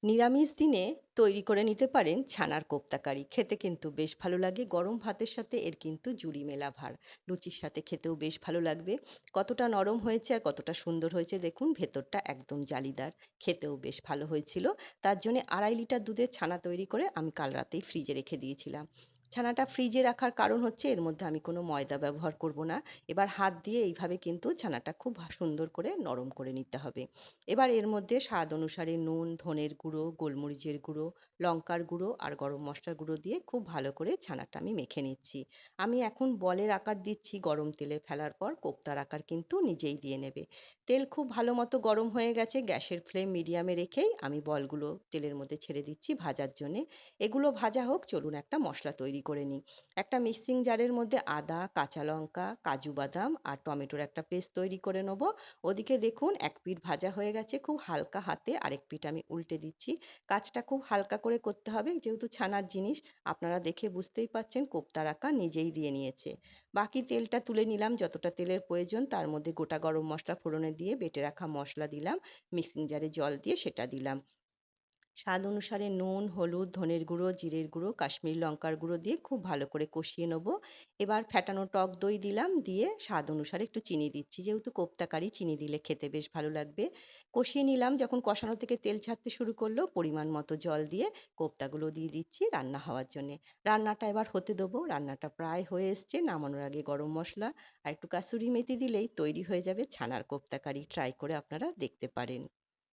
নিরামিষ দিনে তৈরি করে নিতে পারেন ছানার কোপ্তা কারি। খেতে কিন্তু বেশ ভালো লাগে। গরম ভাতের সাথে এর কিন্তু জুড়ি মেলা ভার। লুচির সাথে খেতেও বেশ ভালো লাগবে। কতটা নরম হয়েছে আর কতটা সুন্দর হয়েছে দেখুন, ভেতরটা একদম জালিদার। খেতেও বেশ ভালো হয়েছিল। তার জন্যে ২.৫ লিটার দুধের ছানা তৈরি করে আমি কাল রাতেই ফ্রিজে রেখে দিয়েছিলাম। ছানাটা ফ্রিজে রাখার কারণ হচ্ছে এর মধ্যে আমি কোনো ময়দা ব্যবহার করব না। এবার হাত দিয়ে এইভাবে কিন্তু ছানাটা খুব সুন্দর করে নরম করে নিতে হবে। এবার এর মধ্যে স্বাদ অনুসারে নুন, ধনের গুঁড়ো, গোলমরিচের গুঁড়ো, লঙ্কার গুঁড়ো আর গরম মশলার গুঁড়ো দিয়ে খুব ভালো করে ছানাটা আমি মেখে নিচ্ছি। আমি এখন বলের আকার দিচ্ছি, গরম তেলে ফেলার পর কোপ্তার আকার কিন্তু নিজেই দিয়ে নেবে। তেল খুব ভালো মতো গরম হয়ে গেছে, গ্যাসের ফ্লেম মিডিয়ামে রেখেই আমি বলগুলো তেলের মধ্যে ছেড়ে দিচ্ছি ভাজার জন্যে। এগুলো ভাজা হোক, চলুন একটা মশলা তৈরি করে নিই। একটা মিক্সিং জারের মধ্যে আদা, কাঁচা লঙ্কা, কাজু বাদাম আর টমেটোর একটা পেস্ট তৈরি করে নেবো। ওদিকে দেখুন এক পিঠ ভাজা হয়ে গেছে, খুব হালকা হাতে আরেক পিঠ আমি উল্টে দিচ্ছি। কাজটা খুব হালকা করে করতে হবে, যেহেতু ছানার জিনিস। আপনারা দেখে বুঝতেই পাচ্ছেন কোপ্তার আকার নিজেই দিয়ে নিয়েছে। বাকি তেলটা তুলে নিলাম, যতটা তেলের প্রয়োজন তার মধ্যে গোটা গরম মশলা ফোড়নে দিয়ে বেটে রাখা মশলা দিলাম, মিক্সিং জারে জল দিয়ে সেটা দিলাম। স্বাদ অনুসারে নুন, হলুদ, ধনের গুঁড়ো, জিরের গুঁড়ো, কাশ্মীরি লঙ্কার গুঁড়ো দিয়ে খুব ভালো করে কষিয়ে নেব। এবার ফ্যাটানো টক দই দিলাম, দিয়ে স্বাদ অনুসারে একটু চিনি দিচ্ছি, যেহেতু কোপ্তা কারি চিনি দিলে খেতে বেশ ভালো লাগবে। কষিয়ে নিলাম, যখন কষানো থেকে তেল ছাড়তে শুরু করলো পরিমাণ মতো জল দিয়ে কোপ্তাগুলো দিয়ে দিচ্ছি রান্না হওয়ার জন্যে। রান্নাটা এবার হতে দেবো। রান্নাটা প্রায় হয়ে এসছে, নামানোর আগে গরম মশলা আর একটু কাসুরি মেথি দিলেই তৈরি হয়ে যাবে ছানার কোপ্তা কারি। ট্রাই করে আপনারা দেখতে পারেন।